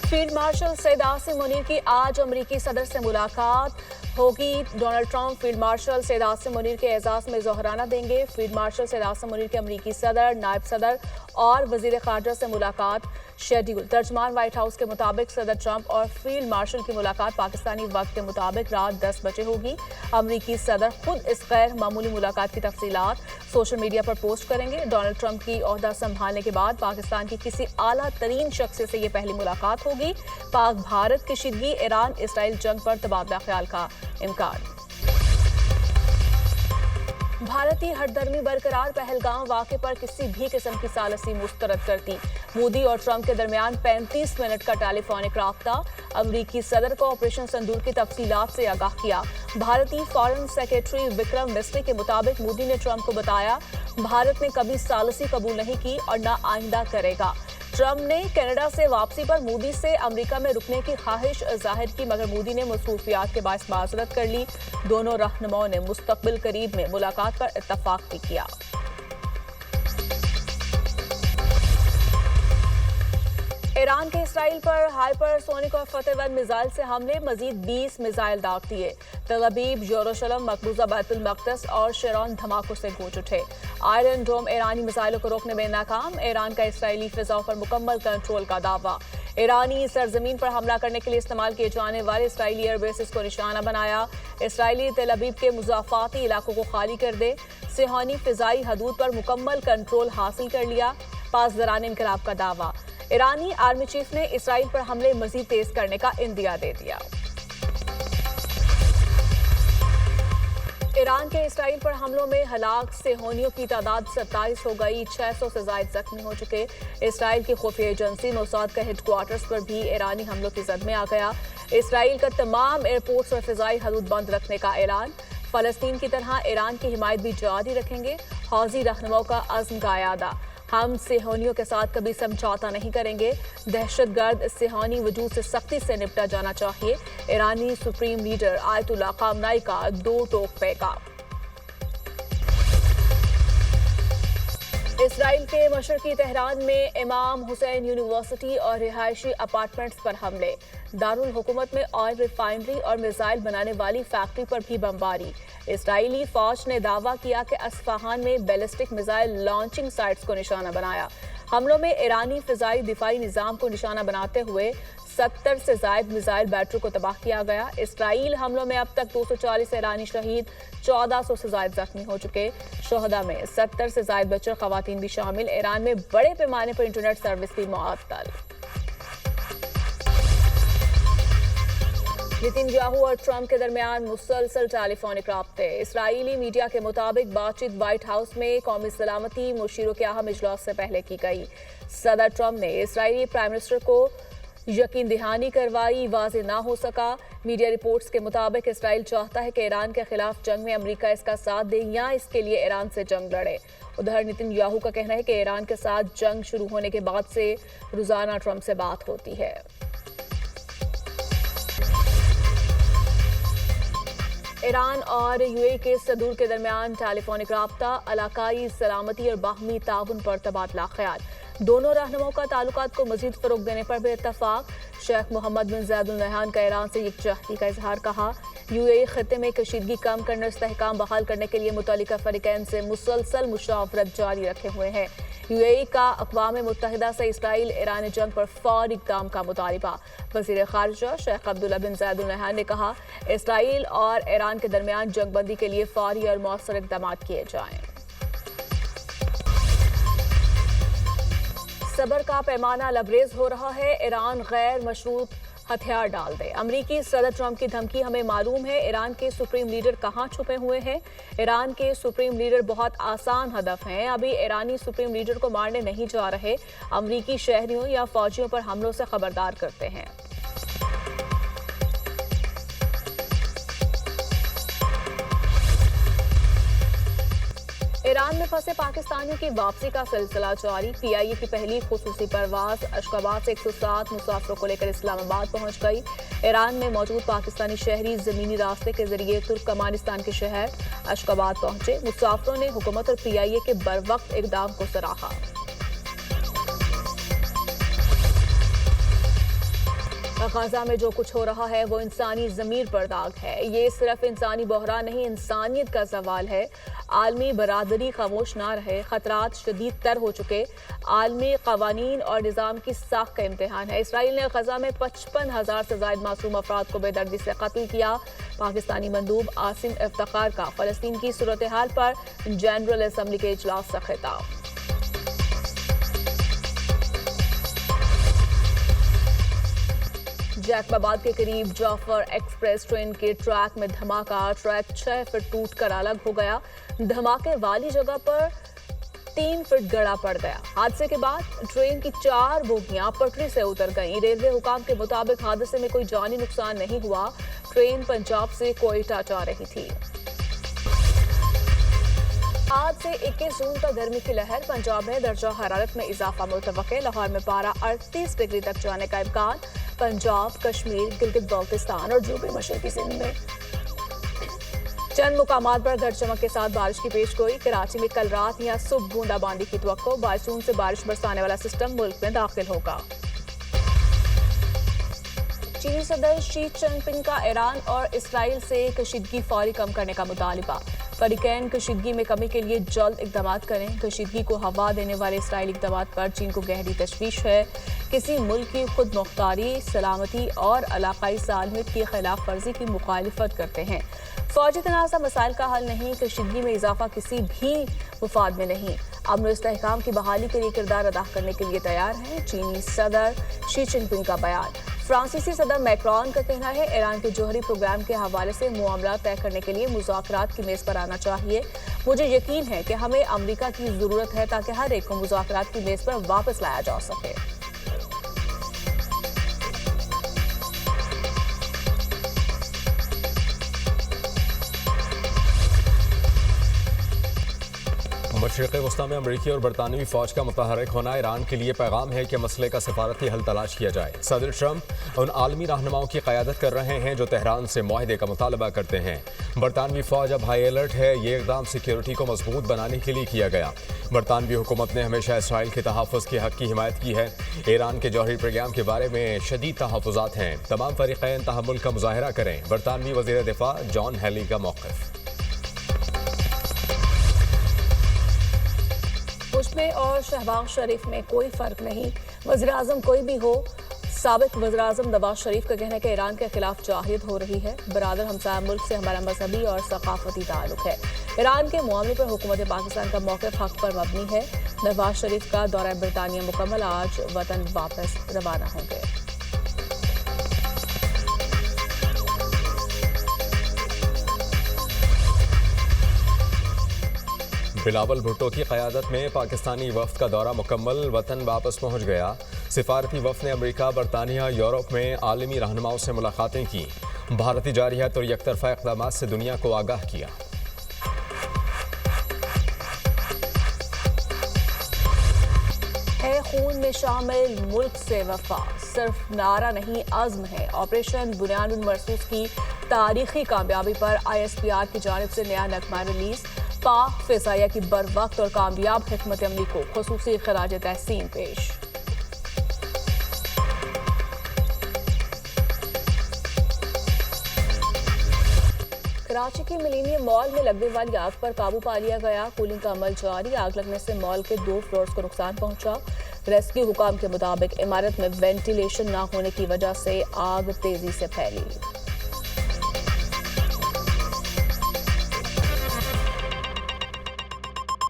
Field marshal Syed Asim Munir की आज अमरीकी सदर से मुलाकात होगी। Donald Trump field marshal Syed Asim Munir के एजाज में जोहराना देंगे। फील्ड मार्शल सैयद आसिम मुनीर के अमरीकी सदर, नायब सदर और वजीर खारजा से मुलाकात शेड्यूल। तर्जमान व्हाइट हाउस के मुताबिक सदर ट्रंप और फील्ड मार्शल की मुलाकात पाकिस्तानी वक्त के मुताबिक रात 10 बजे होगी। अमरीकी सदर खुद इस गैर मामूली मुलाकात की तफसीलात सोशल मीडिया पर पोस्ट करेंगे। डोनाल्ड ट्रंप की ओहदा संभालने के बाद पाकिस्तान की किसी आला तरीन शख्स से ये पहली मुलाकात होगी। पाक भारत कशीदगी, ईरान इसराइल जंग पर तबादला ख्याल का इम्कान। भारतीय हठधर्मी बरकरार, पहलगाम वाक़े पर किसी भी किस्म की सालसी मुस्तरद करती। मोदी और ट्रंप के दरमियान 35 मिनट का टेलीफोनिक राब्ता। अमरीकी सदर को ऑपरेशन संदूर की तफसीलात से आगाह किया। भारतीय फॉरेन सेक्रेटरी विक्रम मिस्री के मुताबिक मोदी ने ट्रंप को बताया, भारत ने कभी सालसी कबूल नहीं की और न आइंदा करेगा। ट्रंप ने कनाडा से वापसी पर मोदी से अमेरिका में रुकने की ख्वाहिश जाहिर की, मगर मोदी ने मसरूफियात के बायस माजरत कर ली। दोनों रहनुमाओं ने मुस्तकबिल करीब में मुलाकात पर इत्तफाक भी किया। ईरान के इसराइल पर हाइपरसोनिक और फतेह 1 मिसाइल से हमले, मजीद 20 मिसाइल दाग दिए। तल अबीब, यरूशलेम, मकबूजा बैतुल मक़दस और शेरौन धमाकों से गूंज उठे। आयरन डोम ईरानी मिसाइलों को रोकने में नाकाम। ईरान का इसराइली फिजाओं पर मुकम्मल कंट्रोल का दावा। ईरानी सरजमीन पर हमला करने के लिए इस्तेमाल किए जाने वाले इसराइली एयरबेसेस को निशाना बनाया। इसराइली तल अबीब के मुज़ाफ़ाती इलाकों को खाली कर दे। सिहानी फिजाई हदूद पर मुकम्मल कंट्रोल हासिल कर लिया। पासदारान इनकलाब का दावा। ईरानी आर्मी चीफ ने इसराइल पर हमले मजीद तेज करने का इंदिया दे दिया। ईरान के इसराइल पर हमलों में हलाक सेहोनियों की तादाद 27 हो गई। 600 से ज्यादा जख्मी हो चुके। इसराइल की खुफिया एजेंसी मोसाद का हेडक्वार्टर्स पर भी ईरानी हमलों की जद में आ गया। इसराइल का तमाम एयरपोर्ट्स और फिजाई हदूद बंद रखने का ऐलान। फलस्तीन की तरह ईरान की हिमायत भी जारी रखेंगे। हौजी रहनुमाओं का अज़्म का यादा, हम सेहोनियों के साथ कभी समझौता नहीं करेंगे। दहशतगर्द सेहोनी वजूद से सख्ती से निपटा जाना चाहिए। ईरानी सुप्रीम लीडर आयतुल्लाह खामनाई का 2 टोक पैगाम। इसराइल के मशरकी तेहरान में इमाम हुसैन यूनिवर्सिटी और रिहायशी अपार्टमेंट्स पर हमले। दारुल हुकूमत में ऑयल रिफाइनरी और मिसाइल बनाने वाली फैक्ट्री पर भी बमबारी। इसराइली फौज ने दावा किया कि अस्फहान में बैलिस्टिक मिसाइल लॉन्चिंग साइट्स को निशाना बनाया। हमलों में ईरानी फिजाई दिफाई निजाम को निशाना बनाते हुए 70 से जायद मिसाइल बैटरी को तबाह किया गया। इसराइल हमलों में अब तक 240 ईरानी शहीद, 1400 से जायद जख्मी हो चुके। शोहदा में 70 से जायद बच्चे, खवातीन भी शामिल। ईरान में बड़े पैमाने पर इंटरनेट सर्विस भी मुअत्तल। नेतन्याहू और ट्रंप के दरमियान मुसलसल टेलीफोनिक राब्ते। इसराइली मीडिया के मुताबिक बातचीत व्हाइट हाउस में कौमी सलामती मुशीरों के अहम इजलास से पहले की गई। सदर ट्रंप ने इसराइली प्राइम मिनिस्टर को यकीन दहानी करवाई, वाज़ेह ना हो सका। मीडिया रिपोर्ट्स के मुताबिक इसराइल चाहता है कि ईरान के खिलाफ जंग में अमेरिका इसका साथ दे या इसके लिए ईरान से जंग लड़े। उधर नेतन्याहू का कहना है कि ईरान के साथ जंग शुरू होने के बाद से रोजाना ट्रंप से बात होती है। ईरान और यूएई के सदूर के दरमियान टेलीफोनिक राब्ता, इलाकाई सलामती और बाहमी ताउन पर तबादला ख्याल। दोनों रहनुमाओं का ताल्लुकात को मजीद फरोग देने पर भी इत्तफाक। शेख मोहम्मद बिन ज़ायद अल नहयान का ईरान से यकजहती का इजहार। कहा, यूएई खत्ते में कशीदगी कम करने और इस्तेहकाम बहाल करने के लिए मुतल्लिका फरीकैन से मुसलसल मुशावरत जारी रखे हुए हैं। यूएई का अक़वाम मुत्तहिदा से इसराइल ईरानी जंग पर फौरी इक़दाम का मुतालिबा। वज़ीर ख़ारिजा शेख अब्दुल्ला बिन ज़ायद अल नहयान ने कहा, इसराइल और ईरान के दरमियान जंगबंदी के लिए फौरी और मौसर इक़दाम किए जाएं। सबर का पैमाना लबरेज हो रहा है। ईरान गैर मशरूत हथियार डाल दे। अमरीकी सदर ट्रंप की धमकी, हमें मालूम है ईरान के सुप्रीम लीडर कहां छुपे हुए हैं। ईरान के सुप्रीम लीडर बहुत आसान हदफ हैं। अभी ईरानी सुप्रीम लीडर को मारने नहीं जा रहे। अमरीकी शहरियों या फौजियों पर हमलों से खबरदार करते हैं। ईरान में फंसे पाकिस्तानियों की वापसी का सिलसिला जारी। पीआईए की पहली खुसूसी परवाज अशकाबाद से 107 मुसाफिरों को लेकर इस्लामाबाद पहुंच गई। ईरान में मौजूद पाकिस्तानी शहरी जमीनी रास्ते के जरिए तुर्कमानिस्तान के शहर अशकाबाद पहुंचे। मुसाफिरों ने हुकूमत और पीआईए के बरवक्त इक़दाम को सराहा। غزہ میں جو کچھ ہو رہا ہے وہ انسانی ضمیر پر داغ ہے. یہ صرف انسانی بحران نہیں، انسانیت کا زوال ہے. عالمی برادری خاموش نہ رہے. خطرات شدید تر ہو چکے. عالمی قوانین اور نظام کی ساخت کا امتحان ہے. اسرائیل نے غزہ میں 55,000 سے زائد معصوم افراد کو بے دردی سے قتل کیا. پاکستانی مندوب عاصم افتخار کا فلسطین کی صورتحال پر جنرل اسمبلی کے اجلاس سے خطاب. جیکب آباد کے قریب جعفر ایکسپریس ٹرین کے ٹریک میں دھماکہ. ٹریک 6 فٹ ٹوٹ کر الگ ہو گیا. دھماکے والی جگہ پر 3 فٹ گڑا پڑ گیا. حادثے کے بعد ٹرین کی 4 بوگیاں پٹری سے اتر گئیں. ریلوے حکام کے مطابق حادثے میں کوئی جانی نقصان نہیں ہوا. ٹرین پنجاب سے کوئٹہ جا رہی تھی. آج سے 21 جون تک گرمی کی لہر. پنجاب میں درجہ حرارت میں اضافہ متوقع. لاہور میں پارہ 38 ڈگری تک جانے کا امکان. پنجاب، کشمیر، گلگت بلتستان اور جنوبی مشرقی سندھ میں چند مقامات پر گرج چمک کے ساتھ بارش کی پیشگوئی. کراچی میں کل رات یا صبح بوندا باندی کی توقع. 22 جون سے بارش برسانے والا سسٹم ملک میں داخل ہوگا. چینی صدر شی جن پنگ کا ایران اور اسرائیل سے کشیدگی فوری کم کرنے کا مطالبہ. فریقین کشیدگی میں کمی کے لیے جلد اقدامات کریں. کشیدگی کو ہوا دینے والے اسرائیلی اقدامات پر چین کو گہری تشویش ہے. کسی ملک کی خود مختاری، سلامتی اور علاقائی سالمیت کی خلاف ورزی کی مخالفت کرتے ہیں. فوجی تنازع مسائل کا حل نہیں. کشیدگی میں اضافہ کسی بھی مفاد میں نہیں. امن و استحکام کی بحالی کے لیے کردار ادا کرنے کے لیے تیار ہیں. چینی صدر شی جن پنگ کا بیان. فرانسیسی صدر میکرون کا کہنا ہے ایران کے جوہری پروگرام کے حوالے سے معاملات طے کرنے کے لیے مذاکرات کی میز پر آنا چاہیے. مجھے یقین ہے کہ ہمیں امریکہ کی ضرورت ہے تاکہ ہر ایک کو مذاکرات کی میز پر واپس لایا جا سکے. مشرق وسطی میں امریکی اور برطانوی فوج کا متحرک ہونا ایران کے لیے پیغام ہے کہ مسئلے کا سفارتی حل تلاش کیا جائے. صدر ٹرمپ ان عالمی رہنماؤں کی قیادت کر رہے ہیں جو تہران سے معاہدے کا مطالبہ کرتے ہیں. برطانوی فوج اب ہائی الرٹ ہے. یہ اقدام سیکیورٹی کو مضبوط بنانے کے لیے کیا گیا. برطانوی حکومت نے ہمیشہ اسرائیل کے تحفظ کے حق کی حمایت کی ہے. ایران کے جوہری پروگرام کے بارے میں شدید تحفظات ہیں. تمام فریقین تحمل کا مظاہرہ کریں. برطانوی وزیر دفاع جان ہیلی کا موقف. میں اور شہباز شریف میں کوئی فرق نہیں. وزیر اعظم کوئی بھی ہو. سابق وزیر اعظم نواز شریف کا کہنا ہے کہ ایران کے خلاف جاہد ہو رہی ہے. برادر ہمسایہ ملک سے ہمارا مذہبی اور ثقافتی تعلق ہے. ایران کے معاملے پر حکومت پاکستان کا موقف حق پر مبنی ہے. نواز شریف کا دورہ برطانیہ مکمل. آج وطن واپس روانہ ہوں گے. بلاول بھٹو کی قیادت میں پاکستانی وفد کا دورہ مکمل. وطن واپس پہنچ گیا. سفارتی وفد نے امریکہ، برطانیہ، یورپ میں عالمی رہنماؤں سے ملاقاتیں کی. بھارتی جارحیت اور یک طرفہ اقدامات سے دنیا کو آگاہ کیا. ہے خون میں شامل ملک سے وفا. صرف نعرہ نہیں، عزم ہے. آپریشن بنیاد المرصوص کی تاریخی کامیابی پر ISPR کی جانب سے نیا نغمہ ریلیز. پاک فضائیہ کی بروقت اور کامیاب حکمت عملی کو خصوصی خراج تحسین پیش. کراچی کے ملینیم مال میں لگنے والی آگ پر قابو پا لیا گیا. کولنگ کا عمل جاری. آگ لگنے سے مال کے 2 فلورز کو نقصان پہنچا. ریسکیو حکام کے مطابق عمارت میں وینٹیلیشن نہ ہونے کی وجہ سے آگ تیزی سے پھیلی.